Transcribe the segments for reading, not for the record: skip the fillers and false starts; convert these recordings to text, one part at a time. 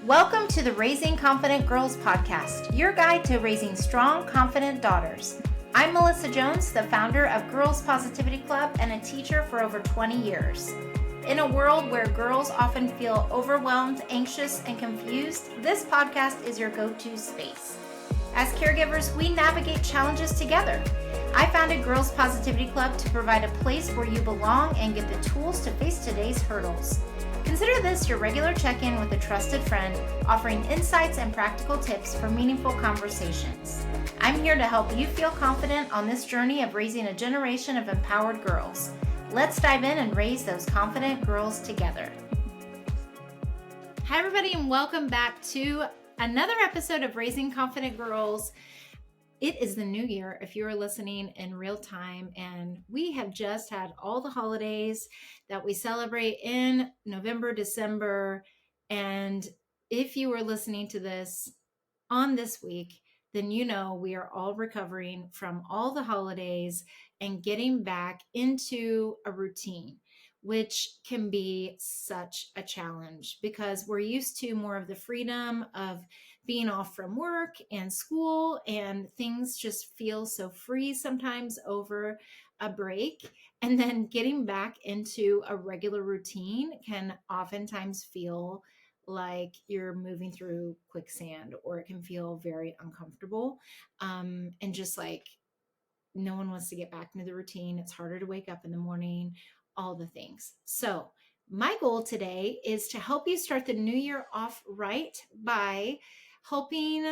Welcome to the Raising Confident Girls podcast, your guide to raising strong, confident daughters. I'm Melissa Jones, the founder of Girls Positivity Club and a teacher for over 20 years. In a world where girls often feel overwhelmed, anxious, and confused, this podcast is your go-to space. As caregivers, we navigate challenges together. I founded Girls Positivity Club to provide a place where you belong and get the tools to face today's hurdles. Consider this your regular check-in with a trusted friend, offering insights and practical tips for meaningful conversations. I'm here to help you feel confident on this journey of raising a generation of empowered girls. Let's dive in and raise those confident girls together. Hi, everybody, and welcome back to another episode of Raising Confident Girls. It is the new year if you are listening in real time, and we have just had all the holidays that we celebrate in November, December. And if you are listening to this on this week, then you know we are all recovering from all the holidays and getting back into a routine, which can be such a challenge because we're used to more of the freedom of being off from work and school, and things just feel so free sometimes over a break. And then getting back into a regular routine can oftentimes feel like you're moving through quicksand, or it can feel very uncomfortable. And just like no one wants to get back into the routine. It's harder to wake up in the morning, all the things. So my goal today is to help you start the new year off right by helping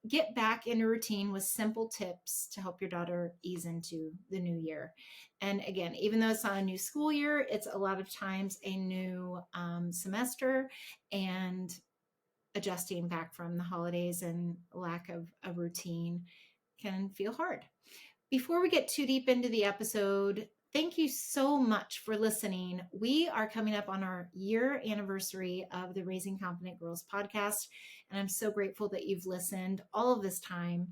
get back in a routine with simple tips to help your daughter ease into the new year. And again, even though it's not a new school year, it's a lot of times a new semester, and adjusting back from the holidays and lack of a routine can feel hard. Before we get too deep into the episode, thank you so much for listening. We are coming up on our year anniversary of the Raising Confident Girls podcast, and I'm so grateful that you've listened all of this time.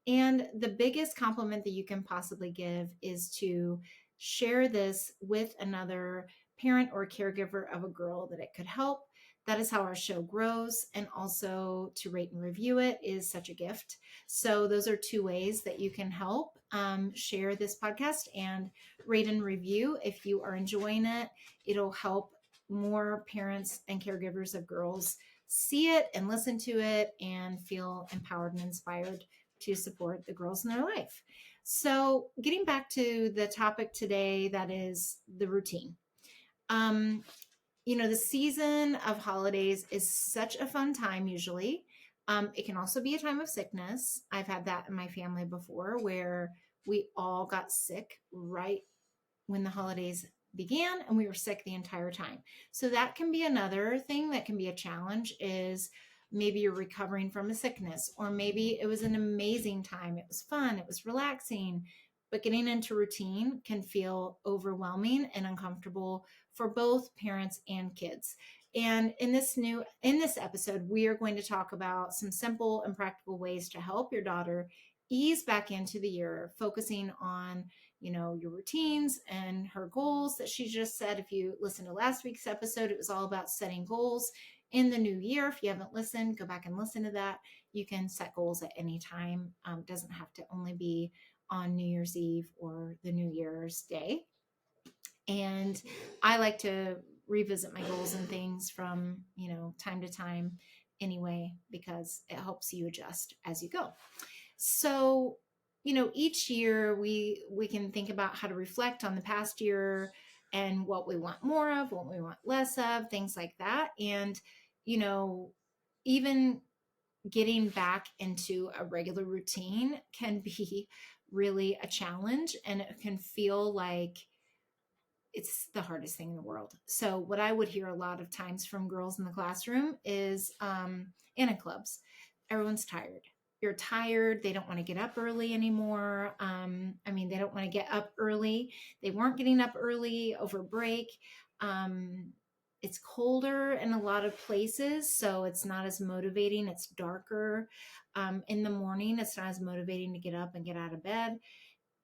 And the biggest compliment that you can possibly give is to share this with another parent or caregiver of a girl that it could help. That is how our show grows. And also to rate and review it is such a gift. So those are two ways that you can help share this podcast and rate and review. If you are enjoying it, it'll help more parents and caregivers of girls see it and listen to it and feel empowered and inspired to support the girls in their life. So getting back to the topic today, that is the routine. The season of holidays is such a fun time usually. It can also be a time of sickness. I've had that in my family before where we all got sick right when the holidays began and we were sick the entire time. So that can be another thing that can be a challenge, is maybe you're recovering from a sickness, or maybe it was an amazing time. It was fun. It was relaxing. But getting into routine can feel overwhelming and uncomfortable for both parents and kids. And in this episode, we are going to talk about some simple and practical ways to help your daughter ease back into the year, focusing on, your routines and her goals that she just said. If you listened to last week's episode, it was all about setting goals in the new year. If you haven't listened, go back and listen to that. You can set goals at any time. It doesn't have to only be on New Year's Eve or the New Year's Day. And I like to revisit my goals and things from, time to time anyway, because it helps you adjust as you go. So, each year we can think about how to reflect on the past year and what we want more of, what we want less of, things like that. And, even getting back into a regular routine can be really a challenge, and it can feel like it's the hardest thing in the world. So what I would hear a lot of times from girls in the classroom is Anna clubs. Everyone's tired. You're tired. They don't want to get up early anymore. They don't want to get up early. They weren't getting up early over break. It's colder in a lot of places, so it's not as motivating. It's darker in the morning. It's not as motivating to get up and get out of bed.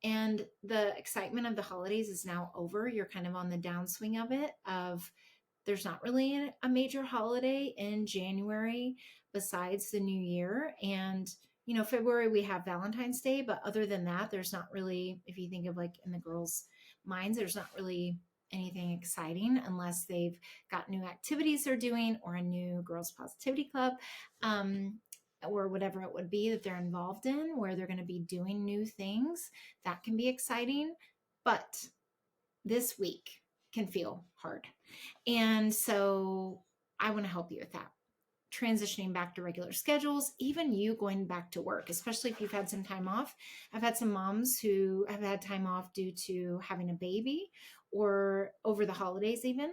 And the excitement of the holidays is now over. You're kind of on the downswing of it, of there's not really a major holiday in January besides the new year. And, February we have Valentine's Day, but other than that, there's not really, if you think of like in the girls' minds, there's not really anything exciting unless they've got new activities they're doing or a new girls' positivity club. Or whatever it would be that they're involved in, where they're going to be doing new things. That can be exciting. But this week can feel hard. And so I want to help you with that. Transitioning back to regular schedules, even you going back to work, especially if you've had some time off. I've had some moms who have had time off due to having a baby or over the holidays, even.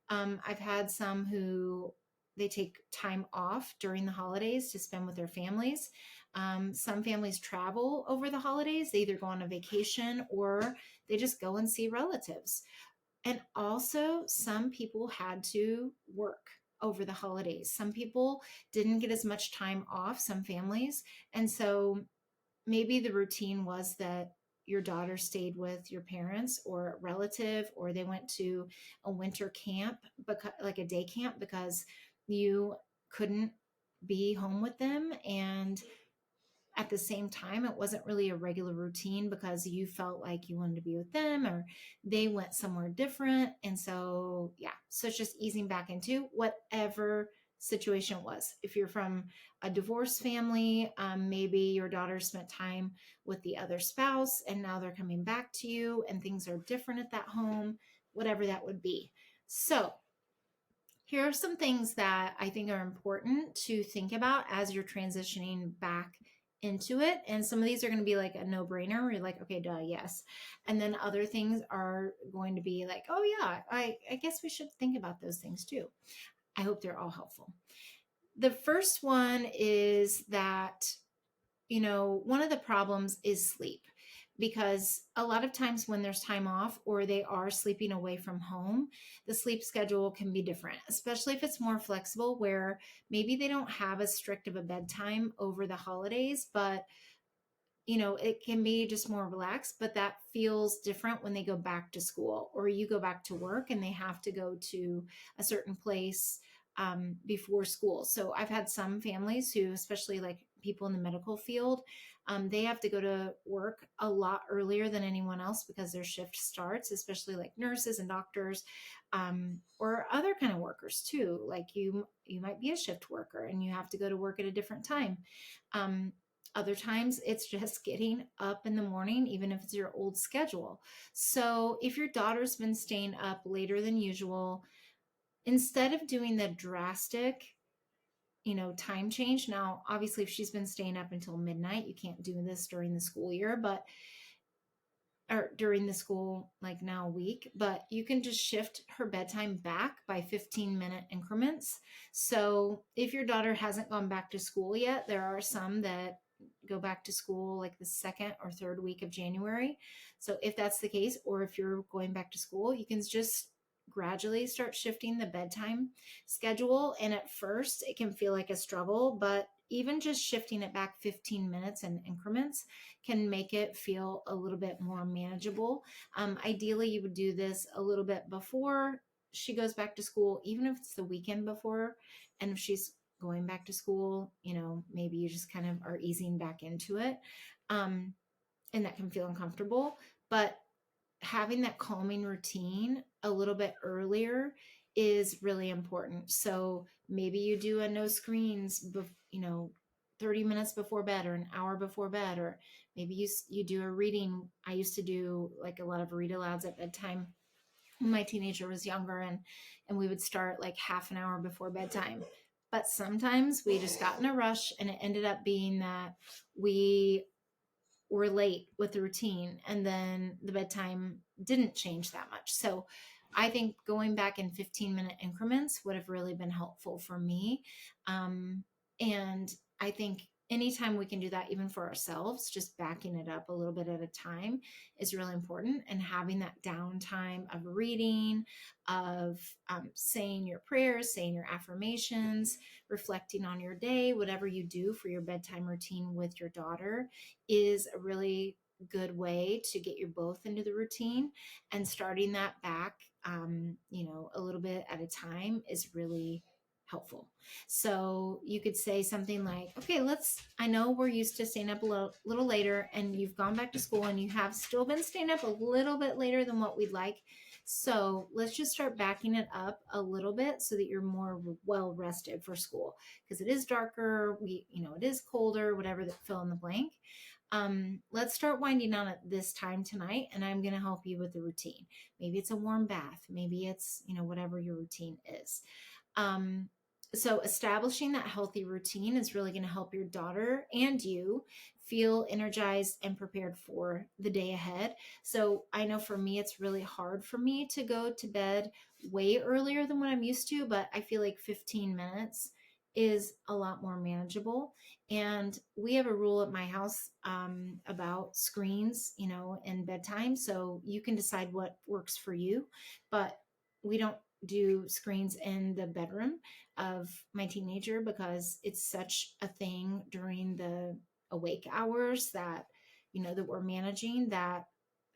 I've had some who they take time off during the holidays to spend with their families. Some families travel over the holidays. They either go on a vacation or they just go and see relatives. And also, some people had to work over the holidays. Some people didn't get as much time off, some families. And so maybe the routine was that your daughter stayed with your parents or a relative, or they went to a winter camp, like a day camp, because you couldn't be home with them. And at the same time, it wasn't really a regular routine because you felt like you wanted to be with them or they went somewhere different. And so, yeah, so it's just easing back into whatever situation it was. If you're from a divorced family, maybe your daughter spent time with the other spouse and now they're coming back to you and things are different at that home, whatever that would be. So, here are some things that I think are important to think about as you're transitioning back into it. And some of these are going to be like a no brainer where you're like, okay, duh, yes. And then other things are going to be like, oh, yeah, I guess we should think about those things too. I hope they're all helpful. The first one is that, one of the problems is sleep, because a lot of times when there's time off or they are sleeping away from home, the sleep schedule can be different, especially if it's more flexible, where maybe they don't have as strict of a bedtime over the holidays, but it can be just more relaxed, but that feels different when they go back to school or you go back to work and they have to go to a certain place before school. So I've had some families who, especially like people in the medical field, they have to go to work a lot earlier than anyone else because their shift starts, especially like nurses and doctors, or other kind of workers too. Like you might be a shift worker and you have to go to work at a different time. Other times it's just getting up in the morning, even if it's your old schedule. So if your daughter's been staying up later than usual, instead of doing the drastic, time change. Now, obviously, if she's been staying up until midnight, you can't do this during the school year, or during the school, like now week, but you can just shift her bedtime back by 15-minute increments. So if your daughter hasn't gone back to school yet, there are some that go back to school like the second or third week of January. So if that's the case, or if you're going back to school, you can just gradually start shifting the bedtime schedule. And at first, it can feel like a struggle, but even just shifting it back 15 minutes in increments can make it feel a little bit more manageable. Ideally, you would do this a little bit before she goes back to school, even if it's the weekend before. And if she's going back to school, maybe you just kind of are easing back into it. And that can feel uncomfortable. But having that calming routine a little bit earlier is really important. So maybe you do a no screens, 30 minutes before bed or an hour before bed, or maybe you do a reading. I used to do like a lot of read alouds at bedtime when my teenager was younger, and we would start like half an hour before bedtime. But sometimes we just got in a rush and it ended up being that we were late with the routine and then the bedtime didn't change that much. So I think going back in 15-minute increments would have really been helpful for me. And I think anytime we can do that, even for ourselves, just backing it up a little bit at a time is really important. And having that downtime of reading, of saying your prayers, saying your affirmations, reflecting on your day, whatever you do for your bedtime routine with your daughter is a really good way to get you both into the routine, and starting that back, a little bit at a time is really helpful. So you could say something like, okay, I know we're used to staying up a little later, and you've gone back to school and you have still been staying up a little bit later than what we'd like. So let's just start backing it up a little bit so that you're more well rested for school, because it is darker. It is colder, whatever, that fill in the blank. Let's start winding down at this time tonight, and I'm going to help you with the routine. Maybe it's a warm bath. Maybe it's, whatever your routine is. Um, so establishing that healthy routine is really going to help your daughter and you feel energized and prepared for the day ahead. So I know for me, it's really hard for me to go to bed way earlier than what I'm used to, but I feel like 15 minutes is a lot more manageable. And we have a rule at my house about screens, and bedtime. So you can decide what works for you, but we don't do screens in the bedroom of my teenager because it's such a thing during the awake hours that we're managing, that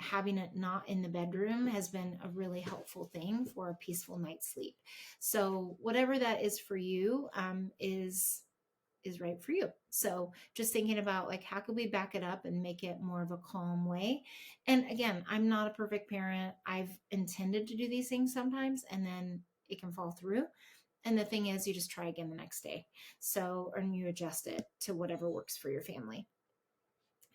having it not in the bedroom has been a really helpful thing for a peaceful night's sleep. So whatever that is for you, is right for you. So just thinking about, like, how could we back it up and make it more of a calm way? And again, I'm not a perfect parent. I've intended to do these things sometimes and then it can fall through. And the thing is, you just try again the next day. So, and you adjust it to whatever works for your family.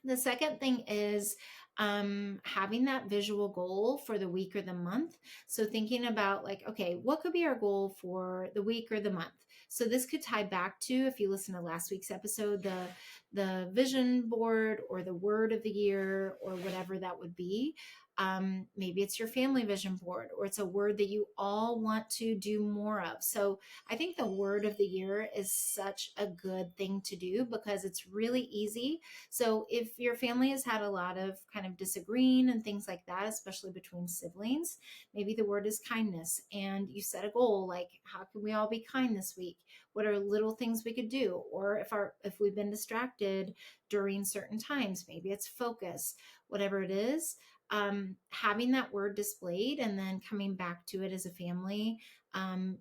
The second thing is having that visual goal for the week or the month. So thinking about, like, okay, what could be our goal for the week or the month? So this could tie back to, if you listen to last week's episode, the vision board or the word of the year or whatever that would be. Maybe it's your family vision board, or it's a word that you all want to do more of. So I think the word of the year is such a good thing to do because it's really easy. So if your family has had a lot of kind of disagreeing and things like that, especially between siblings, maybe the word is kindness, and you set a goal like, how can we all be kind this week? What are little things we could do? Or if we've been distracted during certain times, maybe it's focus, whatever it is. Having that word displayed and then coming back to it as a family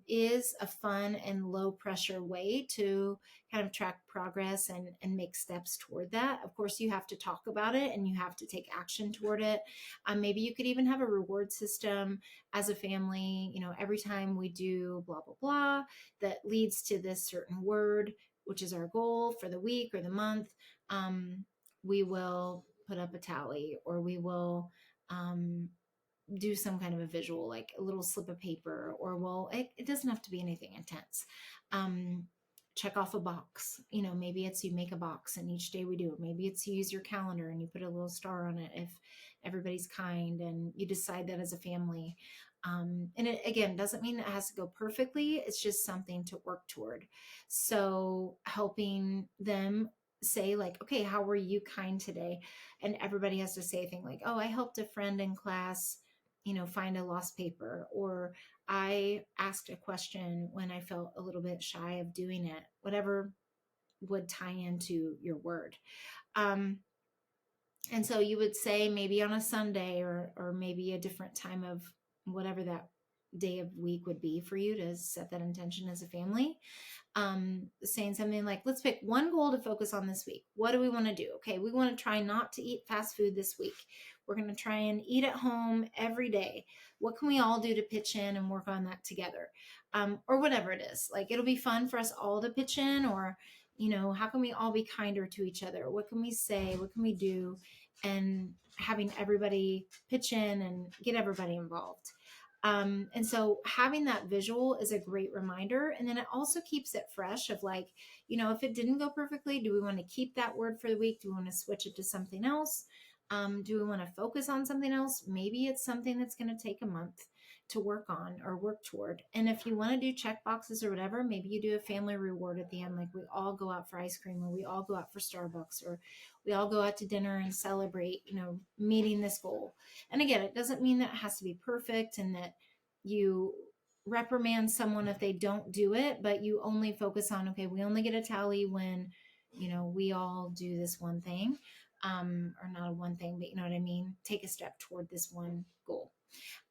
is a fun and low pressure way to kind of track progress and make steps toward that. Of course, you have to talk about it and you have to take action toward it. Maybe you could even have a reward system as a family. Every time we do blah, blah, blah, that leads to this certain word, which is our goal for the week or the month, we will put up a tally, or we will um, do some kind of a visual, like a little slip of paper, or it doesn't have to be anything intense. Um, check off a box. Maybe it's you make a box and each day we do it. Maybe it's you use your calendar and you put a little star on it if everybody's kind, and you decide that as a family. And it, again, doesn't mean it has to go perfectly. It's just something to work toward. So helping them say, like, okay, how were you kind today? And everybody has to say a thing like, oh, I helped a friend in class find a lost paper, or I asked a question when I felt a little bit shy of doing it, whatever would tie into your word. And so you would say maybe on a Sunday, or maybe a different time of whatever that day of week would be for you to set that intention as a family. Saying something like, let's pick one goal to focus on this week. What do we want to do? Okay, we want to try not to eat fast food this week. We're going to try and eat at home every day. What can we all do to pitch in and work on that together? Or whatever it is. Like, it'll be fun for us all to pitch in, or, how can we all be kinder to each other? What can we say? What can we do? And having everybody pitch in and get everybody involved. And so having that visual is a great reminder. And then it also keeps it fresh of, like, if it didn't go perfectly, do we want to keep that word for the week? Do we want to switch it to something else? Do we want to focus on something else? Maybe it's something that's going to take a month to work on or work toward. And if you want to do check boxes or whatever, maybe you do a family reward at the end. Like, we all go out for ice cream, or we all go out for Starbucks, or we all go out to dinner and celebrate, meeting this goal. And again, it doesn't mean that it has to be perfect and that you reprimand someone if they don't do it, but you only focus on, okay, we only get a tally when, we all do this one thing. or not a one thing, but you know what I mean? Take a step toward this one goal.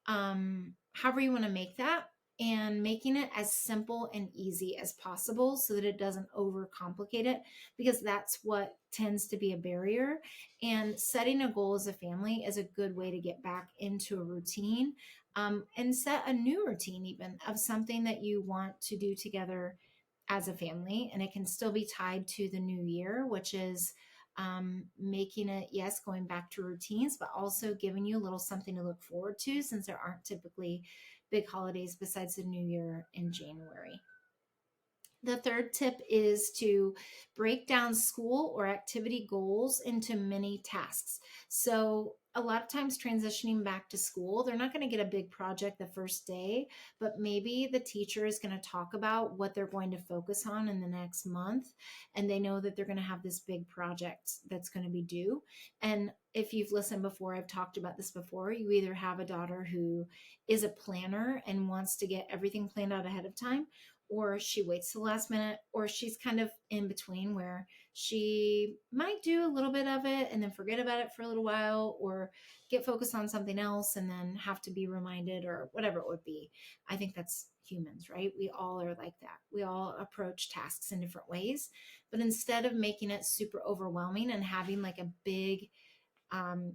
However you want to make that, and making it as simple and easy as possible so that it doesn't overcomplicate it, because that's what tends to be a barrier. And setting a goal as a family is a good way to get back into a routine, and set a new routine, even of something that you want to do together as a family. And it can still be tied to the new year, which is making it, yes, going back to routines, but also giving you a little something to look forward to, since there aren't typically big holidays besides the new year in January. The third tip is to break down school or activity goals into mini tasks. So, a lot of times transitioning back to school, they're not going to get a big project the first day, but maybe the teacher is going to talk about what they're going to focus on in the next month. And they know that they're going to have this big project that's going to be due. And if you've listened before, I've talked about this before. You either have a daughter who is a planner and wants to get everything planned out ahead of time, or she waits to the last minute, or she's kind of in between where she might do a little bit of it and then forget about it for a little while, or get focused on something else and then have to be reminded, or whatever it would be. I think that's humans, right? We all are like that. We all approach tasks in different ways, but instead of making it super overwhelming and having like a big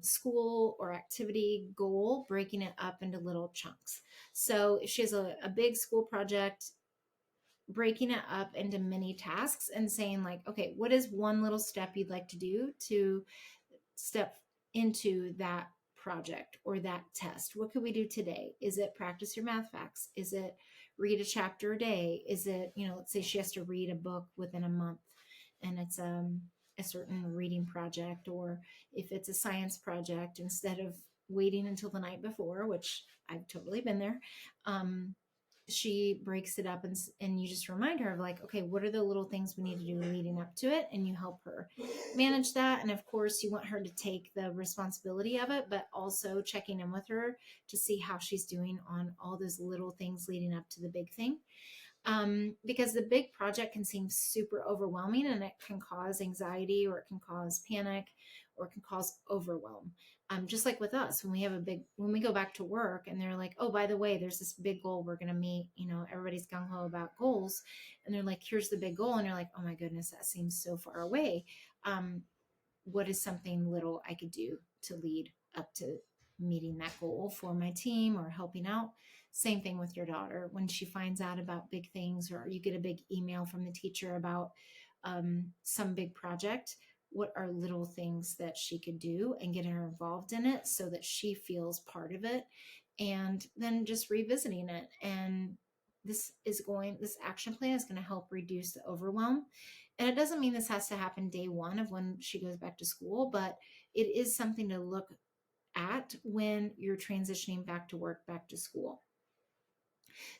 school or activity goal, breaking it up into little chunks. So if she has a big school project, breaking it up into mini tasks and saying like, okay, what is one little step you'd like to do to step into that project or that test? What could we do today? Is it practice your math facts? Is it read a chapter a day? Is it, let's say she has to read a book within a month and it's a certain reading project, or if it's a science project, instead of waiting until the night before, which I've totally been there, she breaks it up, and you just remind her of like, okay, what are the little things we need to do leading up to it, and you help her manage that. And of course you want her to take the responsibility of it, but also checking in with her to see how she's doing on all those little things leading up to the big thing, because the big project can seem super overwhelming, and it can cause anxiety, or it can cause panic, or it can cause overwhelm. Just like with us, when we go back to work and they're like, oh, by the way, there's this big goal we're going to meet, everybody's gung ho about goals. And they're like, here's the big goal. And you're like, oh my goodness, that seems so far away. What is something little I could do to lead up to meeting that goal for my team or helping out? Same thing with your daughter. When she finds out about big things, or you get a big email from the teacher about some big project, what are little things that she could do and get her involved in it so that she feels part of it? And then just revisiting it. And this action plan is going to help reduce the overwhelm. And it doesn't mean this has to happen day one of when she goes back to school, but it is something to look at when you're transitioning back to work, back to school.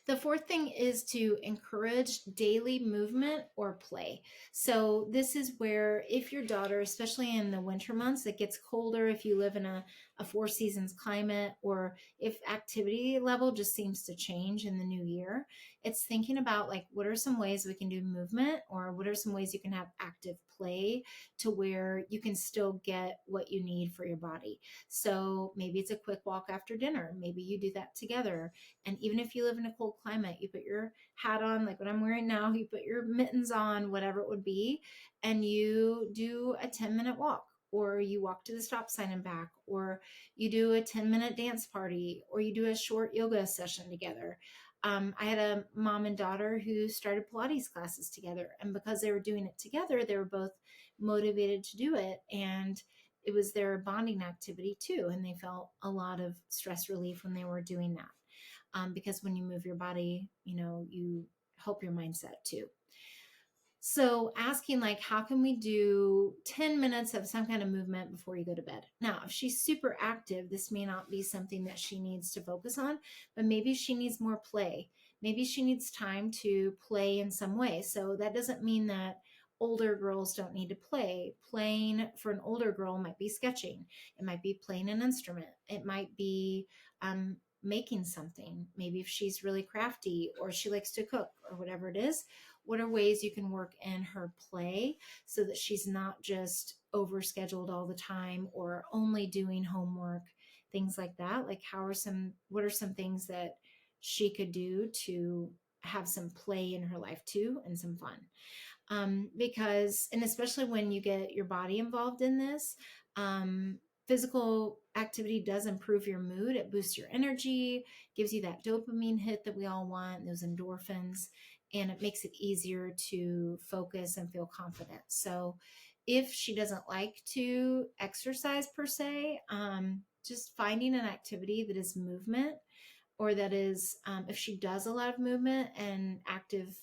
The fourth thing is to encourage daily movement or play. So this is where, if your daughter, especially in the winter months, it gets colder, if you live in a four seasons climate, or if activity level just seems to change in the new year, it's thinking about like, what are some ways we can do movement, or what are some ways you can have active play to where you can still get what you need for your body. So maybe it's a quick walk after dinner. Maybe you do that together. And even if you live in a cold climate, you put your hat on, like what I'm wearing now, you put your mittens on, whatever it would be, and you do a 10-minute walk, or you walk to the stop sign and back, or you do a 10-minute dance party, or you do a short yoga session together. I had a mom and daughter who started Pilates classes together, and because they were doing it together, they were both motivated to do it, and it was their bonding activity too, and they felt a lot of stress relief when they were doing that. Because when you move your body, you help your mindset too. So asking like, how can we do 10 minutes of some kind of movement before you go to bed? Now, if she's super active, this may not be something that she needs to focus on, but maybe she needs more play. Maybe she needs time to play in some way. So that doesn't mean that older girls don't need to play. Playing for an older girl might be sketching. It might be playing an instrument. It might be making something. Maybe if she's really crafty, or she likes to cook, or whatever it is, what are ways you can work in her play so that she's not just overscheduled all the time or only doing homework, things like that. Like, what are some things that she could do to have some play in her life too and some fun? Because, and especially when you get your body involved in this, um, physical activity does improve your mood. It boosts your energy, gives you that dopamine hit that we all want, those endorphins, and it makes it easier to focus and feel confident. So, if she doesn't like to exercise per se, just finding an activity that is movement, or that is, if she does a lot of movement and active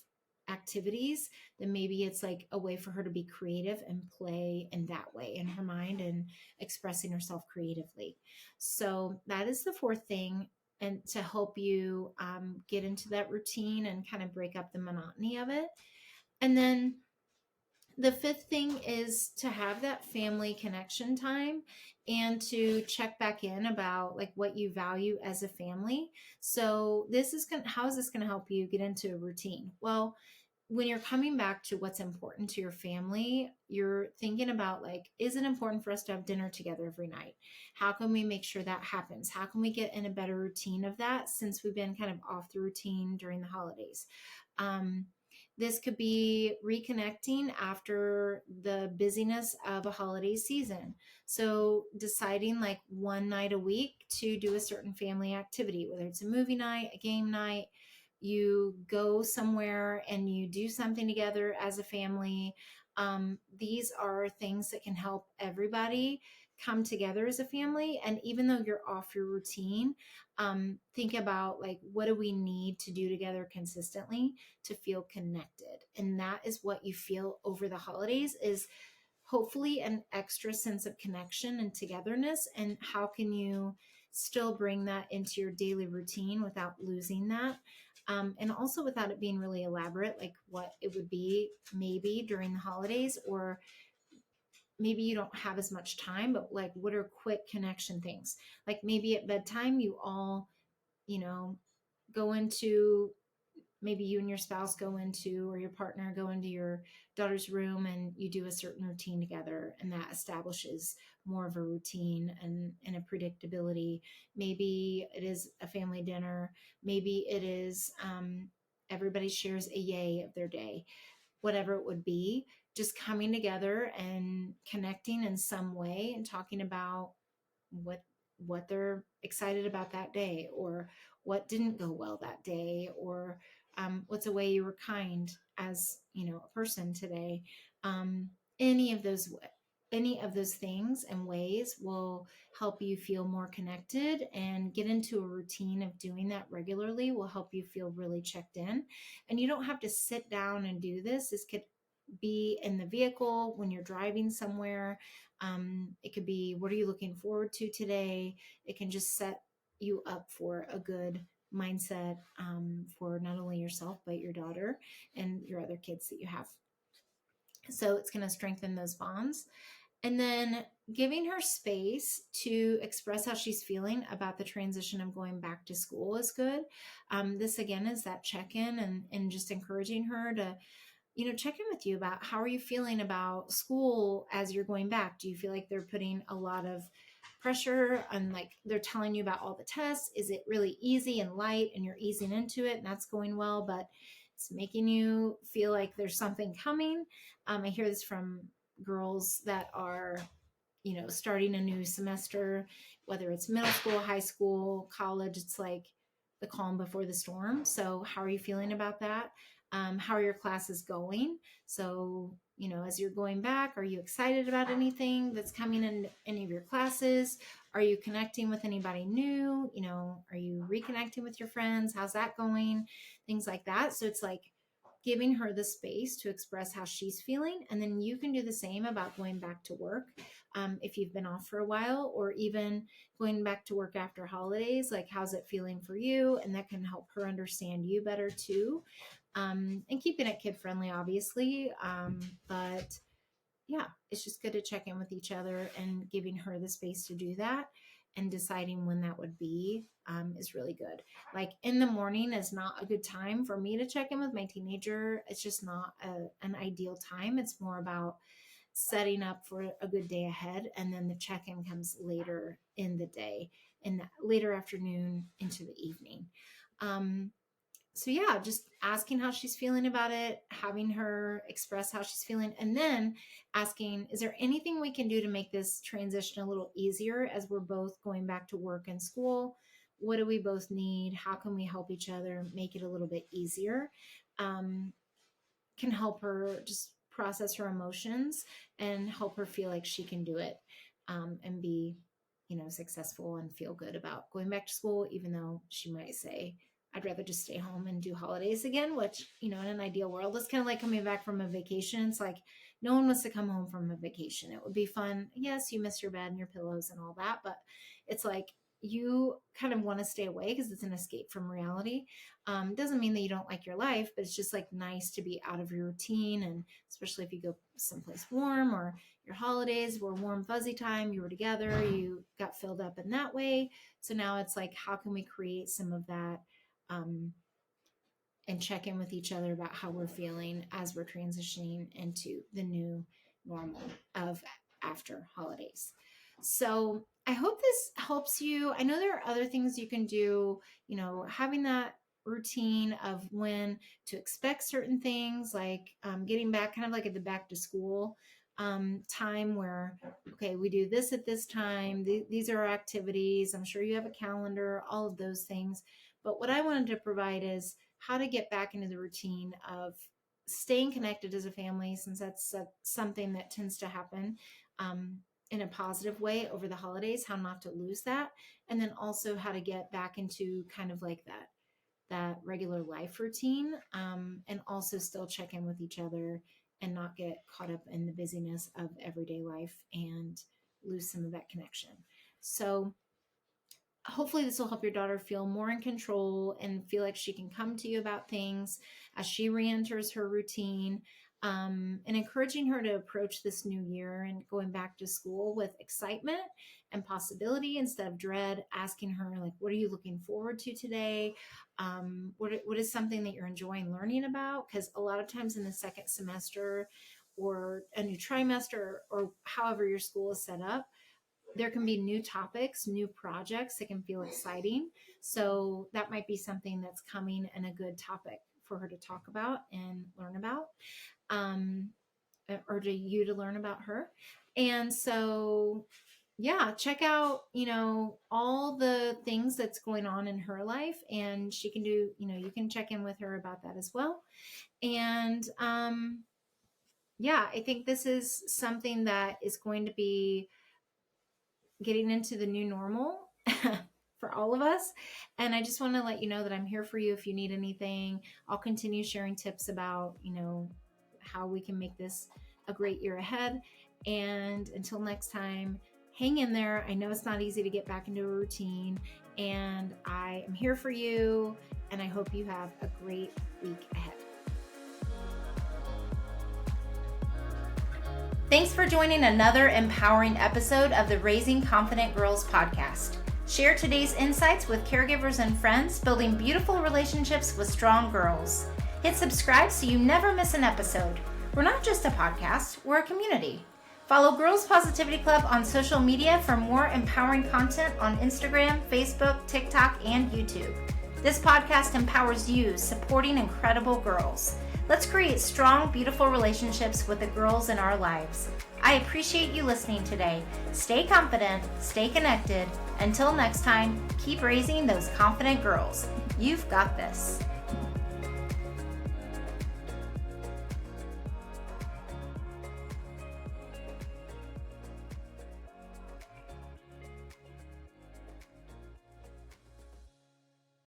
activities, then maybe it's like a way for her to be creative and play in that way in her mind and expressing herself creatively. So that is the fourth thing, and to help you get into that routine and kind of break up the monotony of it. And then the fifth thing is to have that family connection time and to check back in about like what you value as a family. So this is going to, how is this going to help you get into a routine? Well, when you're coming back to what's important to your family, you're thinking about like, is it important for us to have dinner together every night? How can we make sure that happens? How can we get in a better routine of that, since we've been kind of off the routine during the holidays? Um, this could be reconnecting after the busyness of a holiday season. So deciding like one night a week to do a certain family activity, whether it's a movie night, a game night, you go somewhere and you do something together as a family. These are things that can help everybody come together as a family. And even though you're off your routine, think about like, what do we need to do together consistently to feel connected? And that is what you feel over the holidays, is hopefully an extra sense of connection and togetherness. And how can you still bring that into your daily routine without losing that? And also without it being really elaborate, like what it would be maybe during the holidays, or maybe you don't have as much time, but like, what are quick connection things? Like maybe at bedtime, you all, you know, go into, maybe you and your spouse go into, or your partner go into your daughter's room and you do a certain routine together, and that establishes more of a routine and a predictability. Maybe it is a family dinner. Maybe it is, everybody shares a yay of their day, whatever it would be. Just coming together and connecting in some way and talking about what they're excited about that day, or what didn't go well that day, or what's a way you were kind as, a person today. um, any of those any of those things and ways will help you feel more connected, and get into a routine of doing that regularly will help you feel really checked in. And you don't have to sit down and do this. This could be in the vehicle when you're driving somewhere. It could be, what are you looking forward to today? It can just set you up for a good mindset, for not only yourself, but your daughter and your other kids that you have. So it's going to strengthen those bonds. And then giving her space to express how she's feeling about the transition of going back to school is good. This again is that check-in, and just encouraging her to, check in with you about, how are you feeling about school as you're going back? Do you feel like they're putting a lot of pressure on, like they're telling you about all the tests? Is it really easy and light and you're easing into it and that's going well, but it's making you feel like there's something coming? I hear this from girls that are, starting a new semester, whether it's middle school, high school, college. It's like the calm before the storm. So how are you feeling about that? How are your classes going? So, as you're going back, are you excited about anything that's coming in any of your classes? Are you connecting with anybody new? Are you reconnecting with your friends? How's that going? Things like that. So it's like giving her the space to express how she's feeling. And then you can do the same about going back to work. If you've been off for a while, or even going back to work after holidays, like, how's it feeling for you? And that can help her understand you better too. And keeping it kid friendly, obviously. But yeah, it's just good to check in with each other, and giving her the space to do that, and deciding when that would be, is really good. Like, in the morning is not a good time for me to check in with my teenager. It's just not an ideal time. It's more about setting up for a good day ahead. And then the check-in comes later in the day, in the later afternoon into the evening. So yeah, just asking how she's feeling about it, having her express how she's feeling, and then asking, is there anything we can do to make this transition a little easier as we're both going back to work and school? What do we both need? How can we help each other make it a little bit easier? Can help her just process her emotions and help her feel like she can do it, and be, successful and feel good about going back to school, even though she might say, I'd rather just stay home and do holidays again, which, in an ideal world, it's kind of like coming back from a vacation. It's like no one wants to come home from a vacation. It would be fun. Yes, you miss your bed and your pillows and all that, but it's like you kind of want to stay away because it's an escape from reality. Doesn't mean that you don't like your life, but it's just like nice to be out of your routine. And especially if you go someplace warm, or your holidays were warm, fuzzy time, you were together, you got filled up in that way. So now it's like, how can we create some of that, and check in with each other about how we're feeling as we're transitioning into the new normal of after holidays. So I hope this helps you. I know there are other things you can do, having that routine of when to expect certain things, like getting back kind of like at the back to school time where, okay, we do this at this time. These are our activities. I'm sure you have a calendar, all of those things. But what I wanted to provide is how to get back into the routine of staying connected as a family, since that's something that tends to happen in a positive way over the holidays, how not to lose that. And then also how to get back into kind of like that regular life routine, and also still check in with each other and not get caught up in the busyness of everyday life and lose some of that connection. So hopefully this will help your daughter feel more in control and feel like she can come to you about things as she re-enters her routine, and encouraging her to approach this new year and going back to school with excitement and possibility instead of dread. Asking her, like, what are you looking forward to today? What is something that you're enjoying learning about? Because a lot of times in the second semester or a new trimester, or however your school is set up, there can be new topics, new projects that can feel exciting. So that might be something that's coming and a good topic for her to talk about and learn about, or to you to learn about her. And so, yeah, check out, all the things that's going on in her life, and she can do, you can check in with her about that as well. And, yeah, I think this is something that is going to be getting into the new normal for all of us. And I just want to let you know that I'm here for you if you need anything. I'll continue sharing tips about, how we can make this a great year ahead. And until next time, hang in there. I know it's not easy to get back into a routine, and I am here for you, and I hope you have a great week ahead. Thanks for joining another empowering episode of the Raising Confident Girls podcast. Share today's insights with caregivers and friends, building beautiful relationships with strong girls. Hit subscribe so you never miss an episode. We're not just a podcast, we're a community. Follow Girls Positivity Club on social media for more empowering content on Instagram, Facebook, TikTok, and YouTube. This podcast empowers you, supporting incredible girls. Let's create strong, beautiful relationships with the girls in our lives. I appreciate you listening today. Stay confident, stay connected. Until next time, keep raising those confident girls. You've got this.